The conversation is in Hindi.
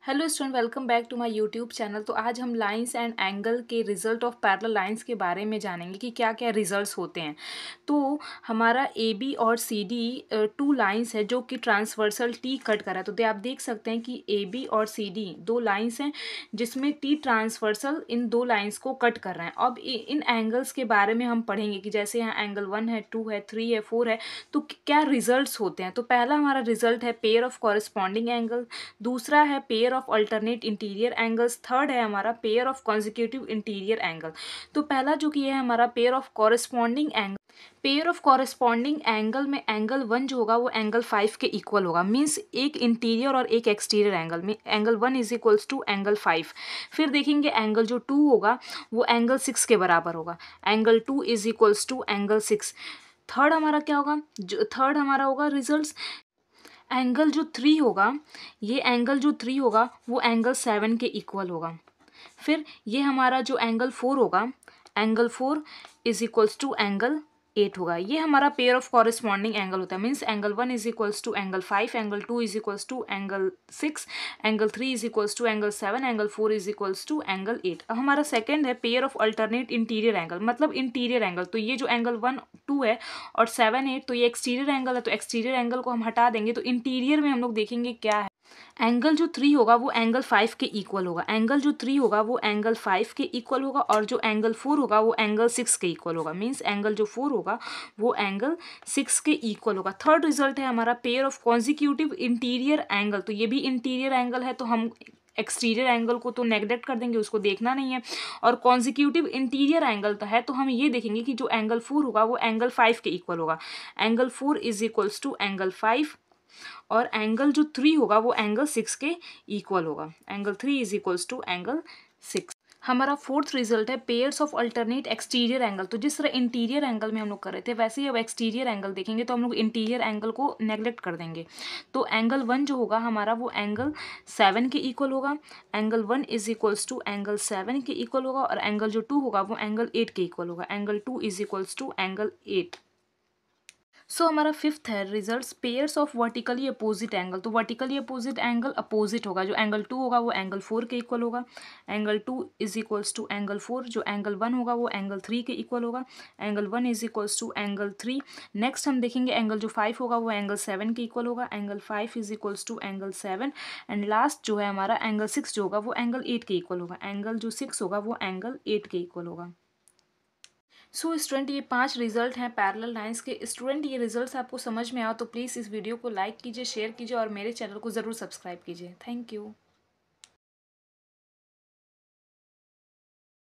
Hello student, welcome back to my YouTube channel. तो आज हम लाइंस एंड एंगल के रिजल्ट ऑफ पैरेलल लाइंस के बारे में जानेंगे कि क्या क्या रिजल्ट्स होते हैं। तो हमारा ए बी और सी डी टू लाइंस है जो कि ट्रांसवर्सल टी कट कर रहा है। तो आप देख सकते हैं कि ए बी और सी डी दो लाइंस हैं जिसमें टी ट्रांसवर्सल इन दो लाइंस को कट कर रहे हैं। अब इन एंगल्स के बारे में हम पढ़ेंगे कि जैसे यहाँ एंगल 1 है, 2 है, 3 है, 4 है, तो क्या रिजल्ट्स होते हैं। तो पहला हमारा रिजल्ट है पेयर ऑफ कॉरेस्पॉन्डिंग एंगल, दूसरा है pair of alternate interior angles, third है हमारा pair of consecutive interior angle. तो पहला जो कि है हमारा pair of corresponding angle. Pair of corresponding angle में एंगल 1 जो होगा वो एंगल 5 के इक्वल होगा, मीन्स एक इंटीरियर और एक एक्सटीरियर एंगल में angle 1 is equals to angle 5। फिर देखेंगे एंगल जो 2 होगा वो एंगल 6 के बराबर होगा, angle 2 is equals to angle 6। Third हमारा क्या होगा, जो थर्ड हमारा होगा रिजल्ट्स, एंगल जो 3 होगा, ये एंगल जो 3 होगा वो एंगल 7 के इक्वल होगा। फिर ये हमारा जो एंगल 4 होगा, angle 4 is equals to angle 8 होगा। ये हमारा पेयर ऑफ कॉरेस्पॉन्डिंग एंगल होता है, means angle 1 is equals to angle 5, angle 2 is equals to angle 6, angle 3 is equals to angle 7, angle 4 is equals to angle 8। अब हमारा सेकंड है pair of alternate interior angle, मतलब इंटीरियर एंगल। तो ये जो एंगल 1 2 है और 7 8, तो ये एक्सटीरियर एंगल है, तो एक्सटीरियर एंगल को हम हटा देंगे। तो इंटीरियर में हम लोग देखेंगे क्या है, एंगल जो 3 होगा वो एंगल 5 के इक्वल होगा, एंगल जो 3 होगा वो एंगल 5 के इक्वल होगा, और जो एंगल 4 होगा वो एंगल 6 के इक्वल होगा, मीन्स एंगल जो 4 होगा वो एंगल 6 के इक्वल होगा। थर्ड रिजल्ट है हमारा pair of consecutive interior angle. तो ये भी इंटीरियर एंगल है, तो हम एक्सटीरियर एंगल को तो नेगलेक्ट कर देंगे, उसको देखना नहीं है। और कॉन्जिक्यूटिव इंटीरियर एंगल तो है, तो हम ये देखेंगे कि जो एंगल 4 होगा वो एंगल 5 के इक्वल होगा, angle 4 is equals to angle 5, और एंगल जो 3 होगा वो एंगल 6 के इक्वल होगा, angle 3 is equals to angle 6। हमारा फोर्थ रिजल्ट है pairs of alternate exterior angle. तो जिस तरह इंटीरियर एंगल में हम लोग कर रहे थे वैसे ही अब एक्सटीरियर एंगल देखेंगे, तो हम लोग इंटीरियर एंगल को नेगलेक्ट कर देंगे। तो एंगल 1 जो होगा हमारा वो एंगल 7 के इक्वल होगा, angle 1 is equals to angle 7 के इक्वल होगा, और एंगल जो 2 होगा वो एंगल 8 के इक्वल होगा, angle 2 is equals to angle 8। So हमारा फिफ्थ है results pairs of vertically opposite angle. तो वर्टिकली अपोजिट एंगल अपोजिट होगा, जो एंगल 2 होगा वो एंगल 4 के इक्वल होगा, angle 2 is equals to angle 4, जो एंगल 1 होगा वो एंगल 3 के इक्वल होगा, angle 1 is equals to angle 3। Next हम देखेंगे एंगल जो 5 होगा वो एंगल 7 के इक्वल होगा, angle 5 is equals to angle 7। And last जो है हमारा एंगल 6 जो होगा वो एंगल 8 के इक्वल होगा, एंगल जो 6 होगा वो एंगल 8 के इक्वल होगा। सो स्टूडेंट, ये 5 रिजल्ट हैं पैरेलल लाइंस के। स्टूडेंट, ये रिजल्ट्स आपको समझ में आओ तो प्लीज़ इस वीडियो को लाइक कीजिए, शेयर कीजिए और मेरे चैनल को ज़रूर सब्सक्राइब कीजिए। Thank you.